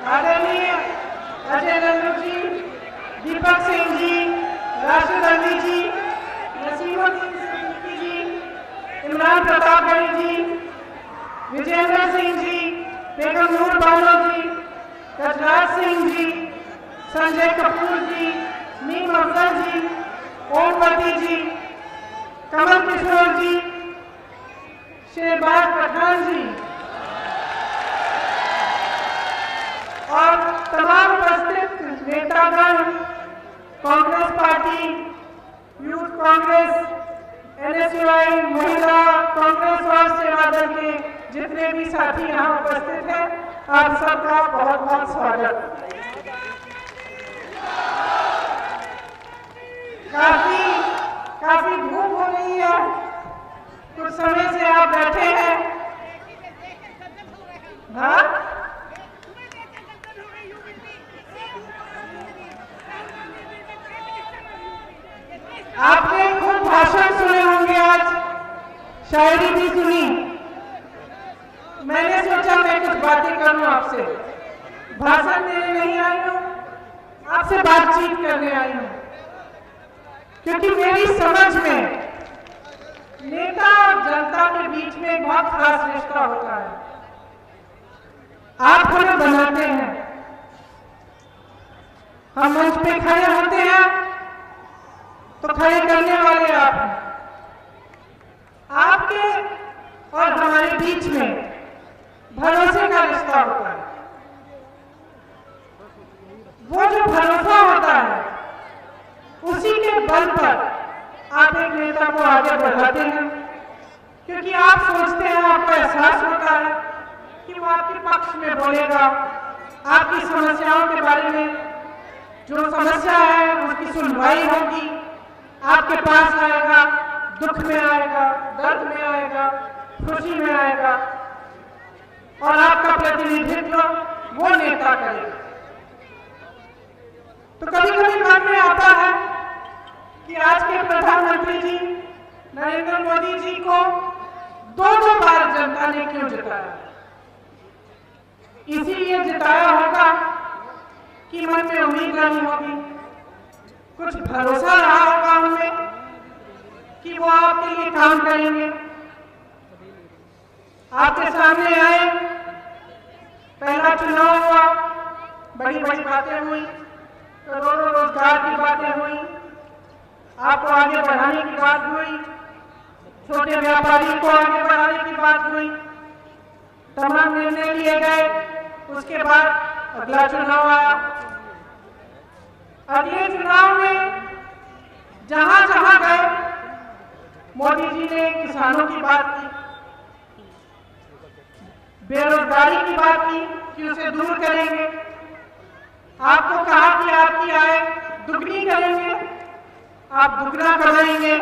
आदरणीय अजय नंदू जी, दीपक सिंह जी, राशिद अली जी, नसीमुद्दीन सिद्दीकी जी, इमरान प्रताप गढ़ी जी, विजेंद्र सिंह जी, बेगम नूर बानो जी, गजराज सिंह जी, संजय कपूर जी, नीम अफजल जी, ओमवती जी, कमल किशोर जी, शहबाज पठान जी और तमाम उपस्थित नेतागण, Congress party, youth Congress, NSUI, महिला कांग्रेस और सेवा दल के जितने भी साथी यहाँ उपस्थित हैं, आप सबका बहुत बहुत स्वागत। काफी धूप हो रही है, कुछ समय से आप बैठे हैं। हाँ, आपने खूब भाषण सुने होंगे, आज शायरी भी सुनी। मैंने सोचा मैं कुछ बातें करूं आपसे। भाषण देने नहीं आई हूं, आपसे बातचीत करने आई हूं, क्योंकि मेरी समझ में नेता और जनता के बीच में एक बहुत खास रिश्ता होता है। आप हमें बनाते हैं, हम मंच पे खड़े होते हैं तो खड़े करने वाले आप हैं। आपके और हमारे बीच में भरोसे का रिश्ता होता है। वो जो भरोसा होता है, उसी के बल पर आप एक नेता को आगे बढ़ाते हैं, क्योंकि आप सोचते हैं, आपको एहसास होता है कि वो आपके पक्ष में बोलेगा, आपकी समस्याओं के बारे में, जो समस्या है उसकी सुनवाई होगी, आपके पास आएगा, दुख में आएगा, दर्द में आएगा, खुशी में आएगा, और आपका प्रतिनिधित्व वो नेता करेगा। तो कभी कभी मन में आता है कि आज के प्रधानमंत्री जी नरेंद्र मोदी जी को दो बार जनता ने क्यों जिताया। इसीलिए जिताया होगा कि मन में उम्मीद रही होगी, कुछ भरोसा रहा होगा उनमें कि वो आपके लिए काम करेंगे। आपके सामने आए, पहला चुनाव हुआ, बड़ी बड़ी बातें हुई, करोड़ों रोजगार की बातें हुई, आपको आगे बढ़ाने की बात हुई, छोटे व्यापारी को आगे बढ़ाने की बात हुई, तमाम निर्णय लिए गए। उसके बाद अगला चुनाव आया। अगले चुनाव में जहां जहां गए, मोदी जी ने किसानों की बात की, बेरोजगारी की बात की कि उसे दूर करेंगे। आपको कहा कि आपकी आय दुगनी करेंगे, आप दुगना कराएंगे,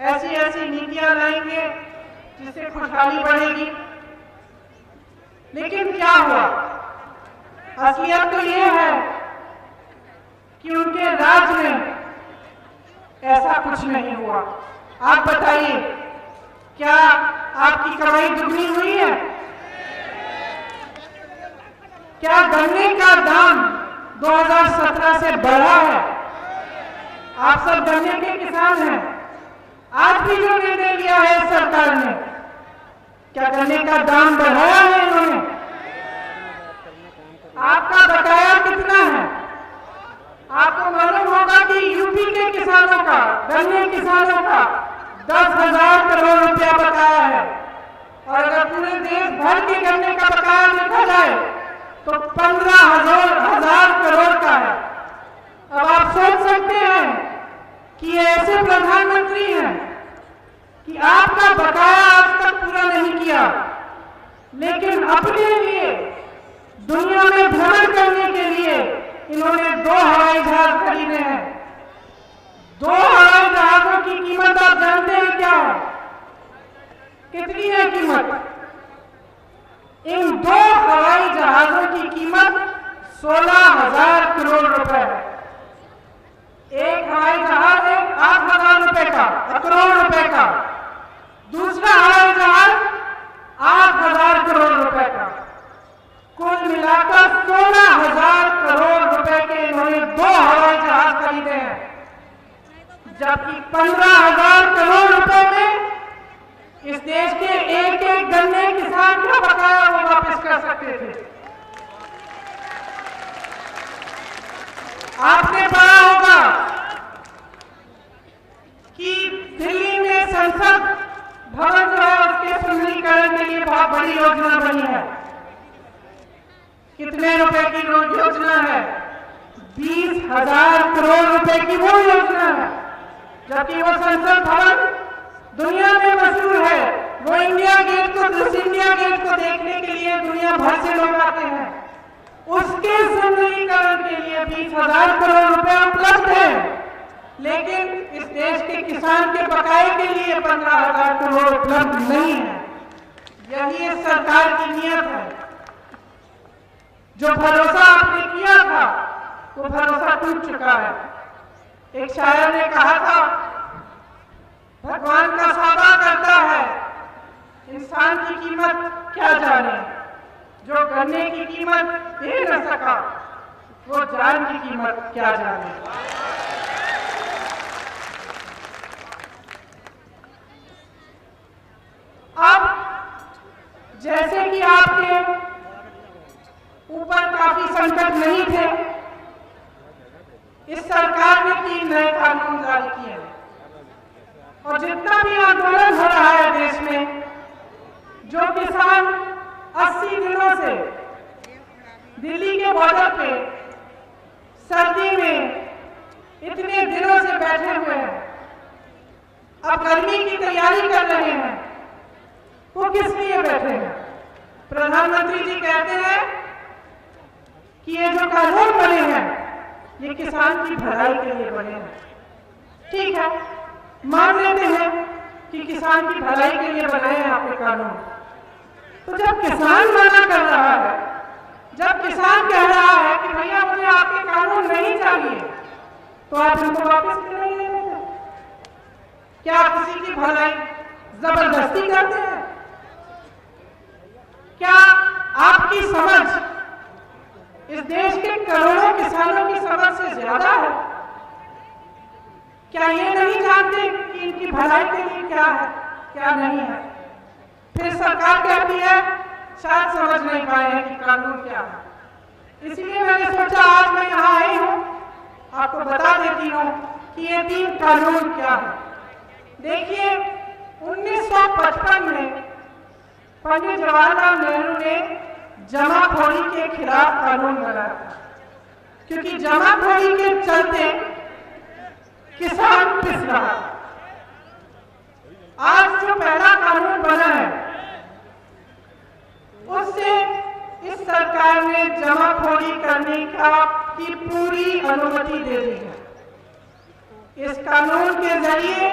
ऐसी ऐसी नीतियां लाएंगे जिससे खुशहाली बढ़ेगी। लेकिन क्या हुआ? असलियत तो ये है कि उनके राज में ऐसा कुछ नहीं हुआ। आप बताइए, क्या आपकी कमाई दुगनी हुई है? क्या गन्ने का दाम 2017 से बढ़ा है? आप सब गन्ने के किसान हैं। आज भी जो निर्णय लिया है सरकार ने, क्या गन्ने का दाम बढ़ाया है इन्होंने? आपका बकाया कितना है? आपको मालूम होगा कि यूपी के किसानों का, गन्ने किसानों का 10,000 करोड़ रुपया बकाया है, और अगर पूरे देश भर के गन्ने का बकाया देखा जाए तो 15,000 करोड़ का है। अब आप सोच सकते हैं कि ऐसे प्रधानमंत्री हैं कि आपका बकाया आज तक पूरा नहीं किया, लेकिन अपने लिए दुनिया में भ्रमण करने के लिए इन्होंने 2 हवाई जहाज खरीदे हैं। 2 हवाई जहाजों की कीमत आप जानते हैं क्या है? कितनी है कीमत? इन 2 हवाई जहाजों की कीमत 16,000 करोड़ रुपए है। एक हवाई जहाज है 8,000 रुपए का, करोड़ रुपए का। दूसरा हवाई जहाज 8,000 करोड़ रुपए का। कुल मिलाकर कि 15,000 करोड़ रुपए में इस देश के एक एक गन्ने किसान का बकाया वो वापस कर सकते थे। आपने पढ़ा होगा कि दिल्ली में संसद भवन जो है उसके सुंदरीकरण के लिए बहुत बड़ी योजना बनी है। कितने रुपए की योजना है? 20,000 करोड़ रुपए की वो योजना है। जबकि वो संसद भवन दुनिया में मशहूर है। वो इंडिया गेट को देखने के लिए दुनिया भर से लोग आते हैं। उसके सुंदरीकरण के लिए 20,000 करोड़ रुपए उपलब्ध है, लेकिन इस देश के किसान के बकाये के लिए 15,000 करोड़ उपलब्ध नहीं है। यही इस सरकार की नीयत है। जो भरोसा आपने किया था वो भरोसा टूट चुका है। एक शायर ने कहा था, भगवान का सौदा करता है, इंसान की कीमत क्या जाने। जो गन्ने की कीमत दे न सका वो जान की कीमत क्या जाने। अब जैसे कि आपके ऊपर काफी संकट नहीं थे, इस सरकार ने 3 नए कानून जारी किए हैं। और जितना भी आंदोलन हो रहा है देश में, जो किसान 80 दिनों से दिल्ली के बॉर्डर पे सर्दी में इतने दिनों से बैठे हुए हैं, अब गर्मी की तैयारी कर रहे हैं, वो किस लिए बैठे हैं? प्रधानमंत्री जी कहते हैं कि ये जो कानून बने हैं ये किसान की भलाई के लिए बने हैं। ठीक है, मान लेते हैं कि किसान की भलाई के लिए बनाए हैं आपके कानून। तो जब किसान मना कर रहा है, जब किसान कह रहा है कि भैया मुझे आपके कानून नहीं चाहिए, तो आप इनको वापस क्यों नहीं ले लेते? क्या किसी की भलाई जबरदस्ती करते हैं? क्या आपकी समझ इस देश के करोड़ों किसानों की समझ से ज्यादा है? क्या ये नहीं जानते कि इनकी भलाई के लिए क्या है, क्या नहीं है? फिर सरकार कहती है शायद समझ नहीं पाए हैं कि कानून क्या है। इसलिए मैंने सोचा आज मैं यहाँ आई हूँ, आपको बता देती हूँ कि ये 3 कानून क्या है। देखिए, 1955 में पंडित जवाहरलाल नेहरू ने जमाखोरी के खिलाफ कानून बनाया था, क्योंकि जमाखोरी के चलते किसान पिस रहा है। आज जो पहला कानून बना है उससे इस सरकार ने जमाखोरी करने की पूरी अनुमति दे दी है। इस कानून के जरिए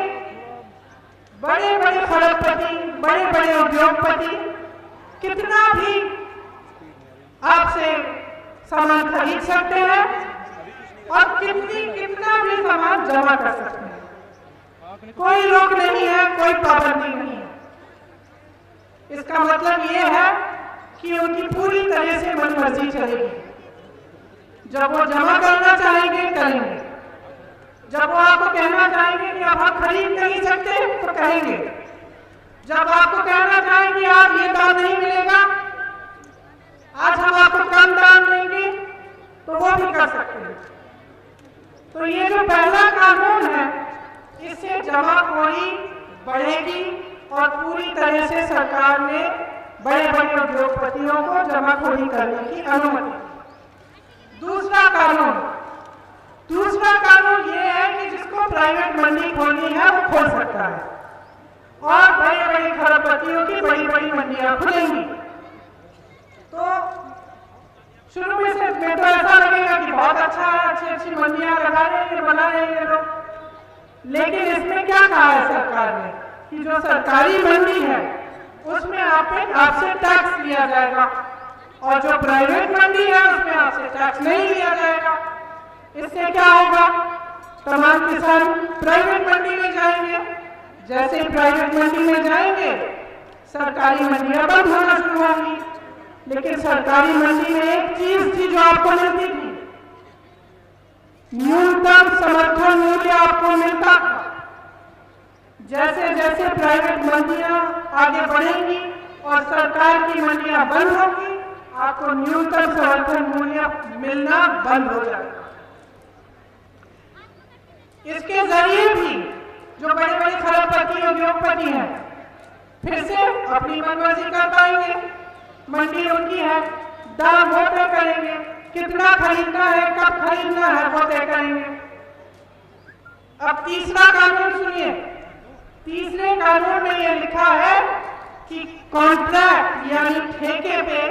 बड़े बड़े खरबपति, बड़े बड़े उद्योगपति कितना भी आपसे सामान खरीद सकते हैं और कितना भी सामान जमा कर सकते हैं। कोई रोक नहीं है, कोई पाबंदी नहीं है। इसका मतलब ये है कि उनकी पूरी तरह से मनमर्जी चलेगी। जब वो जमा करना चाहेंगे करेंगे, जब वो आपको कहना चाहेंगे कि अब आप खरीद नहीं सकते तो कहेंगे, जब आपको कहना चाहेंगे आप ये दाम नहीं मिलेगा, आज हम आपको कम दाम देंगे, तो वो भी कर सकते हैं। तो ये जो पहला कानून है, इससे जमाखोरी बढ़ेगी और पूरी तरह से सरकार ने बड़े बड़े उद्योगपतियों को जमाखोरी करने की अनुमति। दूसरा कानून ये है कि जिसको प्राइवेट मंडी खोलनी है वो खोल सकता है और बड़े बड़े खरबपतियों की बड़ी बड़ी मंडियां खुलेंगी। तो शुरू में से तो ऐसा लगेगा कि बहुत अच्छा है, अच्छी अच्छी मंडियां लगा रहे हैं, बना रहे हैं लोग, लेकिन इसमें क्या कहा है सरकार ने कि जो सरकारी मंडी है उसमें आपसे टैक्स लिया जाएगा और जो प्राइवेट मंडी है उसमें आपसे टैक्स नहीं लिया जाएगा। इससे क्या होगा? तमाम किसान प्राइवेट मंडी में जाएंगे, जैसे प्राइवेट मंडी में जाएंगे सरकारी मंडियां बंद होना शुरू होंगी। लेकिन सरकारी मंडी में एक चीज थी जो आपको मिलती थी, न्यूनतम समर्थन मूल्य आपको मिलता था। जैसे जैसे प्राइवेट मंडियां आगे बढ़ेंगी और सरकार की मंडियां बंद होगी, आपको न्यूनतम समर्थन मूल्य मिलना बंद हो जाएगा। इसके जरिए भी जो बड़े बड़े खरबपति उद्योगपति हैं फिर से अपनी मनमर्जी कर पाएंगे। मंडी उनकी है, दाम वो तय करेंगे, कितना खरीदना है, कब खरीदना है वो तय करेंगे। अब तीसरा कानून सुनिए। तीसरे कानून में यह लिखा है कि कॉन्ट्रैक्ट यानी ठेके पे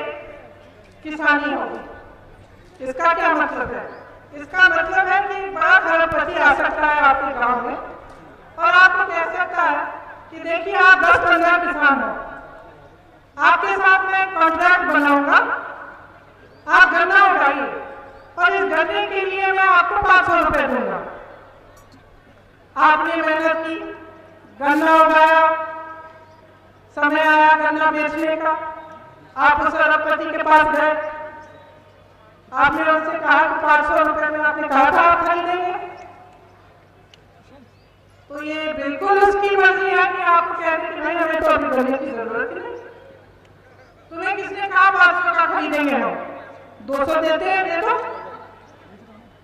किसानी होगी। इसका क्या मतलब है? इसका मतलब है कि बड़ा खरबपति आ सकता है आपके गांव में और आपको कह सकता है कि देखिए आप 10-15 किसान हो, आपके साथ मैं कॉन्ट्रैक्ट बनाऊंगा, आप गन्ना उगाइए और इस गन्ने के लिए मैं आपको 500 रुपए दूंगा। आपने मेहनत की, गन्ना उगाया, समय आया गन्ना बेचने का, आप उस खरबपति के पास गए, आपने उससे कहा कि 500 रुपए में आपने कहा था आप खरीदेंगे, तो ये बिल्कुल उसकी मर्जी है कि आपको कहते कि नहीं हमें तो अभी गन्ने की जरूरत ही नहीं। तुम्हें किसने कहा 500 का खरीदेंगे हम? 200 देते हैं, दे दो।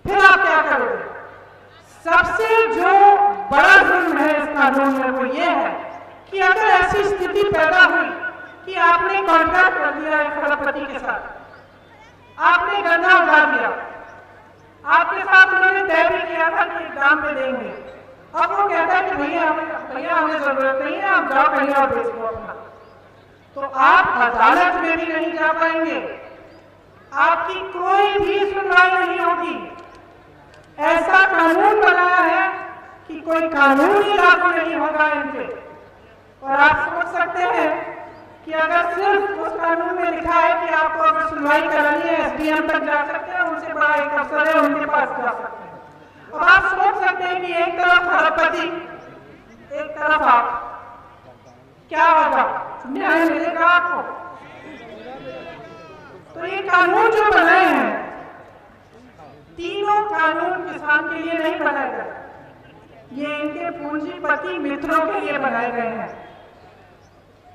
फिर आप क्या करोगे? सबसे जो बड़ा जुर्म है इस कानून में वो ये है कि अगर ऐसी स्थिति पैदा हुई कि आपने कॉन्ट्रैक्ट कर दिया है खरबपति के साथ, आपने गन्ना उगा दिया, आपके साथ उन्होंने तय भी किया था कि दाम पे देंगे, अब वो कहता है कि भैया हमें जरूरत नहीं है, आप जाओ कहीं और बेच दो अपना, तो आप अदालत में भी नहीं जा पाएंगे, आपकी कोई भी सुनवाई नहीं होगी। ऐसा कानून बनाया है कि कोई कानून ही लागू नहीं होगा इन पे। और आप सोच सकते हैं कि अगर सिर्फ उस कानून में लिखा है कि आपको अगर सुनवाई करानी है एसडीएम तक जा सकते हैं, उनसे बड़ा एक अफसर है उनके पास जा सकते हैं। और आप सोच सकते हैं कि एक तरफ खरबपति, एक तरफ आप, क्या होगा? न्याय मिलेगा आपको? तो ये कानून जो बनाए हैं, तीनों कानून किसान के लिए नहीं बनाए गए, ये इनके पूंजीपति मित्रों के लिए बनाए गए हैं।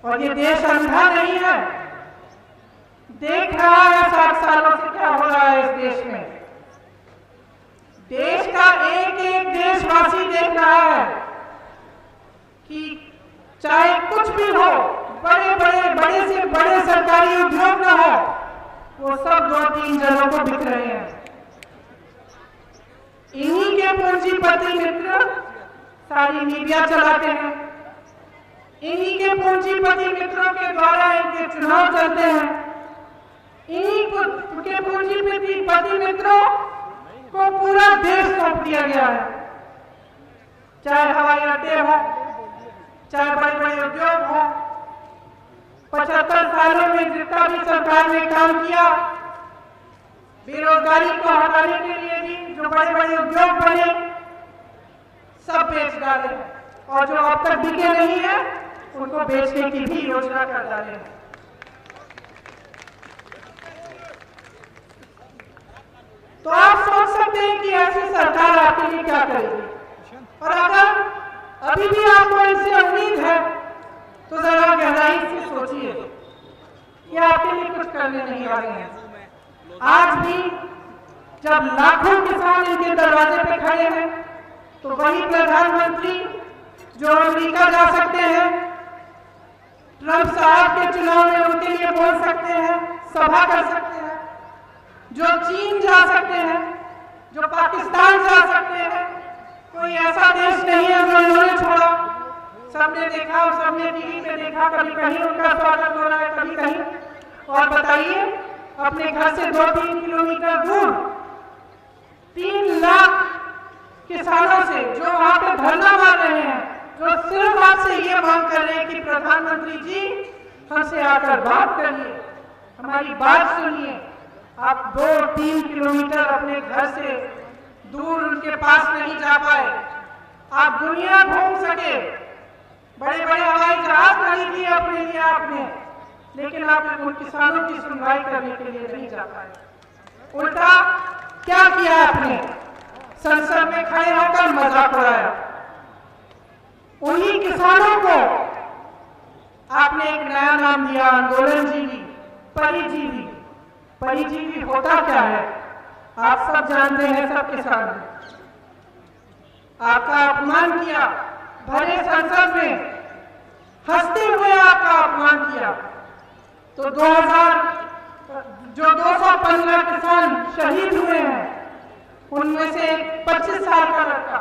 और ये देश अंधा नहीं है, देख रहा है 60 सालों से क्या हो रहा है इस देश में। देश का एक एक देशवासी देख रहा है कि चाहे कुछ भी हो, बड़े से बड़े सरकारी उद्योग न हो, वो सब 2-3 जनों को बिक रहे हैं। इन्हीं के पूंजीपति मित्र सारी मीडिया चलाते हैं, इन्हीं के पूंजीपति मित्रों के द्वारा इनके चुनाव चलते हैं, इन्हीं के पूंजीपति मित्रों को पूरा देश सौंप दिया गया है। चाहे हवाई अड्डे हो, चाहे बड़े बड़े उद्योग हो, 75 सालों में जितना भी सरकार ने काम किया, बेरोजगारी को हटाने के लिए भी जो बड़े बड़े उद्योग बने सब बेच डाले, और जो अब तक बिके नहीं है उनको बेचने की भी योजना कर डाले। तो आप सोच सकते हैं कि ऐसी सरकार आपके लिए क्या करेगी। और अगर अभी भी आपको इनसे उम्मीद है तो जरा गहराई से सोचिए कि आपके लिए कुछ करने नहीं वाले हैं। आज भी जब लाखों किसान इनके दरवाजे पे खड़े हैं तो वही प्रधानमंत्री जो अमेरिका जा सकते हैं, ट्रंप साहब के चुनाव में उनके लिए बोल सकते हैं, सभा कर सकते हैं, जो चीन जा सकते हैं, जो पाकिस्तान जा सकते हैं, कोई ऐसा देश नहीं है जो इन्होंने छोड़ा। सबने देखा और सबने टीवी पे देखा, कभी कहीं उनका स्वागत हो रहा है, कभी कहीं। और बताइए, अपने घर से 2-3 किलोमीटर दूर 3 लाख किसानों से जो वहां पे धरना मार रहे हैं, जो सिर्फ आपसे ये मांग कर रहे हैं कि प्रधानमंत्री जी हमसे आकर बात करिए, हमारी बात सुनिए। आप 2-3 किलोमीटर अपने घर से दूर उनके पास नहीं जा पाए, आप दुनिया घूम सके, बड़े बड़े हवाई जहाज खरीद लिए अपने लिए आपने, लेकिन आप उन किसानों की सुनवाई करने के लिए नहीं जा पाए। उल्टा क्या किया आपने? संसद में खड़े होकर मजाक उड़ाया। उन्हीं किसानों को आपने एक नया नाम दिया, आंदोलनजीवी, परिजीवी। परिजीवी होता क्या है आप सब जानते हैं, सब किसान। आपका अपमान किया, भरे संसद में हंसते हुए आपका अपमान किया। तो 215 किसान शहीद हुए हैं, उनमें से 25 साल का लड़का,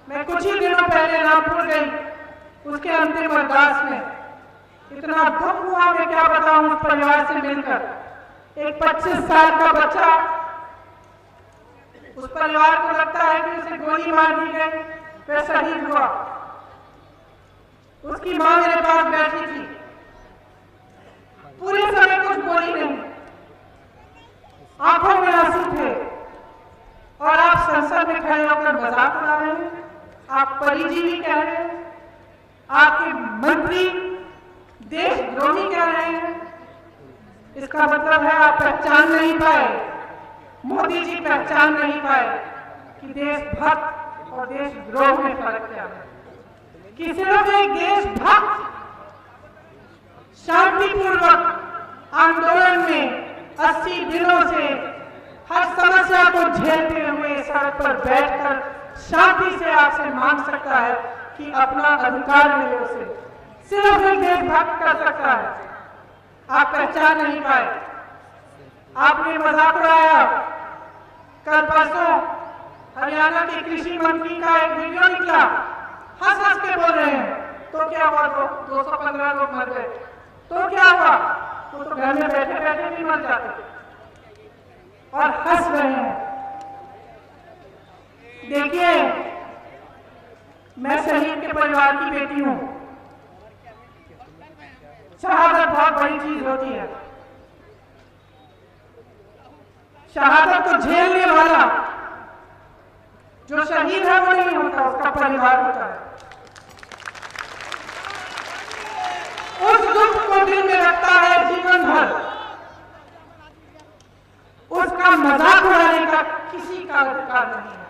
मैं कुछ ही दिनों पहले रामपुर गई, उसके अंतिम अरदास में इतना दुख हुआ, मैं क्या बताऊं उस परिवार से मिलकर। एक 25 साल का बच्चा, उस परिवार को लगता है कि उसे गोली मार दी गई, वह शहीद हुआ। उसकी मां मेरे पास बैठी थी, पूरे समय कुछ बोली नहीं, आंखों में आंसू थे, और आप संसद में खड़े होकर मजाक उड़ा रहे हैं, आप परिजीवी कह रहे हैं, आपके मंत्री देशद्रोही कह रहे हैं। इसका मतलब है आप पहचान नहीं पाए, मोदी जी पहचान नहीं पाए कि देशभक्त और देशद्रोह में फर्क क्या है। कि सिर्फ एक देशभक्त शांतिपूर्वक आंदोलन में 80 दिनों से हर समस्या को झेलते हुए सड़क पर बैठकर शांति से आपसे मांग सकता है कि अपना अधिकार मिले उसे। सिर्फ एक देशभक्त कर सकता है। आप पहचान नहीं पाए, आपने मजाक उड़ाया। कल परसों हरियाणा के कृषि मंत्री का एक वीडियो निकला, हंस हंस के बोल रहे हैं, तो क्या हुआ, 215 लोग मर गए, तो क्या हुआ, वो तो घर में बैठे बैठे भी मर जाते, और हंस रहे हैं। देखिए, मैं शहीद के परिवार की बेटी हूं। शहादत बहुत बड़ी चीज होती है। शहादत को झेलने वाला जो शहीद है वो नहीं होता, उसका परिवार होता है। उस दुख को दिल में रखता है जीवन भर। उसका मजाक उड़ाने का किसी का अधिकार नहीं है,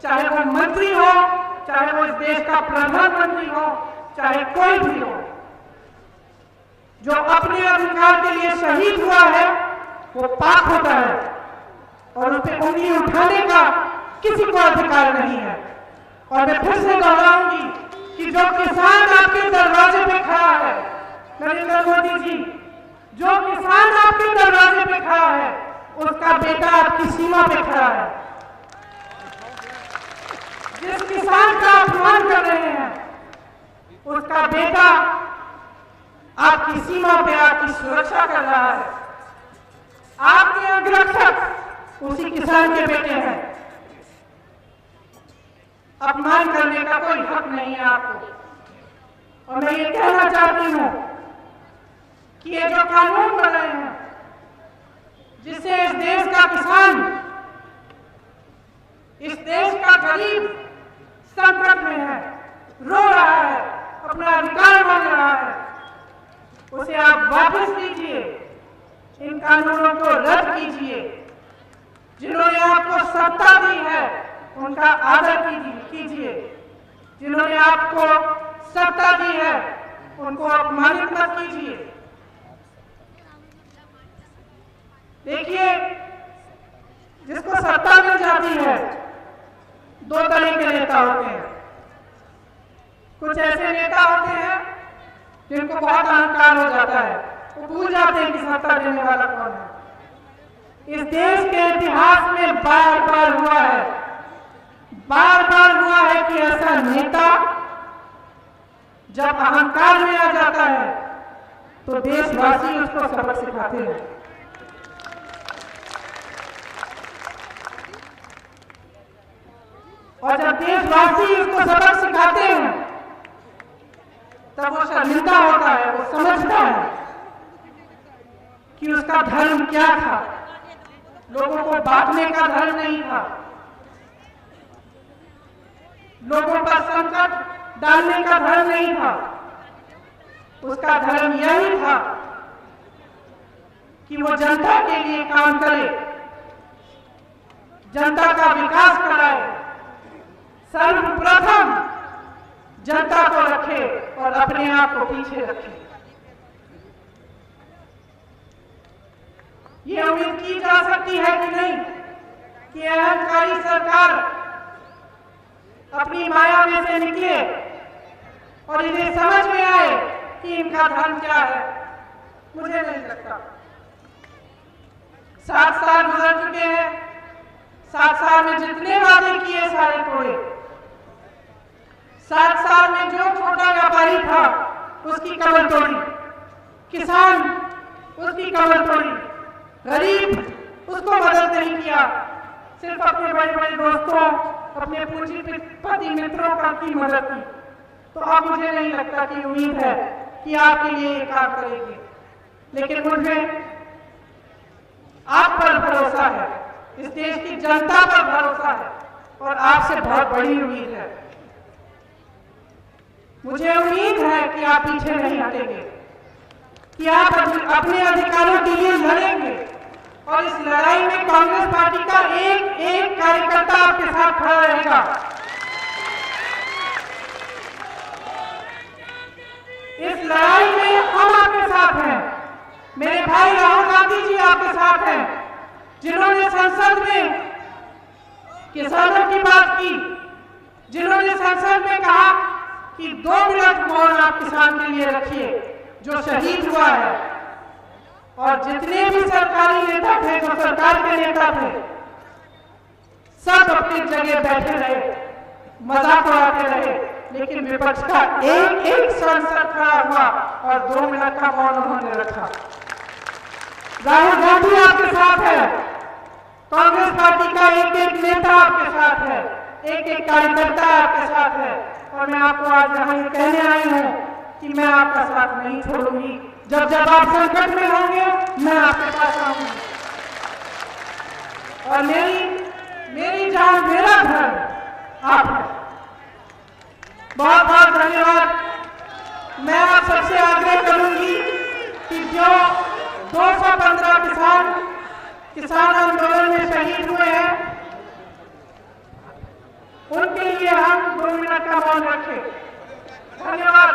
चाहे वो मंत्री हो, चाहे वो इस देश का प्रधानमंत्री हो, चाहे कोई भी हो। जो अपने अधिकार के लिए शहीद हुआ है वो पाक होता है, और उस पर उंगली उठाने का किसी को अधिकार नहीं है। और मैं फिर से दोहराऊंगी कि जो किसान आपके दरवाजे पे खड़ा है, नरेंद्र मोदी जी, जो किसान आपके दरवाजे पे खड़ा है, उसका बेटा आपकी सीमा पे खड़ा है। जिस किसान का अपमान कर रहे हैं, उसका बेटा आपकी सीमा पे आपकी सुरक्षा कर रहा है। आपके अंगरक्षक उसी किसान के बेटे हैं। अपमान करने का कोई हक नहीं है आपको। और मैं ये कहना चाहती हूं कि ये जो कानून बन रहे हैं, जिससे इस देश का किसान, इस देश का गरीब संकट में है, रो रहा है, अपना अधिकार मांग रहा है, उसे आप वापस लीजिए। इन कानूनों को रद्द कीजिए। जिन्होंने आपको सत्ता दी है उनका आदर कीजिए। जिन्होंने आपको सत्ता दी है उनको अपमानित मत कीजिए। देखिए, जिसको सत्ता मिल जाती है, दो तरह के नेता होते हैं। कुछ ऐसे नेता होते हैं जिनको बहुत अहंकार हो जाता है, वो भूल जाते हैं कि सत्ता देने वाला कौन है। इस देश के इतिहास में बार बार हुआ है कि ऐसा नेता जब अहंकार में आ जाता है तो देशवासी उसको सबक सिखाते हैं। और जब देशवासी उसको सबक सिखाते हैं तब वो शर्मिंदा होता है, वो समझता है कि उसका धर्म क्या था। लोगों को बांटने का धर्म नहीं था, लोगों पर संकट डालने का धर्म नहीं था। उसका धर्म यही था कि वो जनता के लिए काम करे, जनता का विकास कराए, सर्वप्रथम जनता को रखे और अपने आप को पीछे रखे। ये उम्मीद की जा सकती है कि नहीं कि अहंकारी सरकार अपनी माया में से निकले और इन्हें समझ में आए कि इनका धर्म क्या है? मुझे नहीं लगता। 7 साल गुजर चुके हैं। 7 साल में जितने वादे किए सारे तोड़े। 7 साल में जो छोटा व्यापारी था उसकी कमर तोड़ी, किसान उसकी कमर तोड़ी, गरीब उसको मदद नहीं किया, सिर्फ अपने बड़े बड़े दोस्तों, अपने पूंजीपति मित्रों का की मदद की। तो अब मुझे नहीं लगता कि उम्मीद है कि आपके लिए ये काम करेंगे, लेकिन मुझे आप पर भरोसा है, इस देश की जनता पर भरोसा है और आपसे बहुत बड़ी उम्मीद है। मुझे उम्मीद है कि आप पीछे नहीं हटेंगे, कि आप अपने अधिकारों के लिए लड़ेंगे और इस लड़ाई में कांग्रेस पार्टी का एक एक कार्यकर्ता आपके साथ खड़ा रहेगा। इस लड़ाई में हम आपके साथ हैं। मेरे भाई राहुल गांधी जी आपके साथ हैं, जिन्होंने संसद में किसानों की बात की, जिन्होंने संसद में कहा कि 2 मिनट मौन आप किसान के लिए रखिए जो शहीद हुआ है। और जितने भी सरकारी नेता थे, जो सरकार के नेता थे, सब अपनी जगह बैठे रहे, मजाक उड़ाते रहे, लेकिन विपक्ष का एक एक सांसद खड़ा हुआ और 2 मिनट का मौन उन्होंने रखा। राहुल गांधी आपके साथ है, कांग्रेस पार्टी का एक एक नेता आपके साथ है, एक एक कार्यकर्ता आपके साथ है। और मैं आपको आज यहाँ ये कहने आई हूँ कि मैं आपका साथ नहीं छोड़ूंगी। जब जब आप संकट में होंगे मैं आपके पास आऊंगी। और मेरी जान, मेरा धर्म आप है। बहुत बहुत धन्यवाद। मैं आप सबसे आग्रह करूंगी कि जो 215 किसान आंदोलन में शहीद हुए हैं, उनके लिए हम 2 मिनट का मौन रखें। धन्यवाद।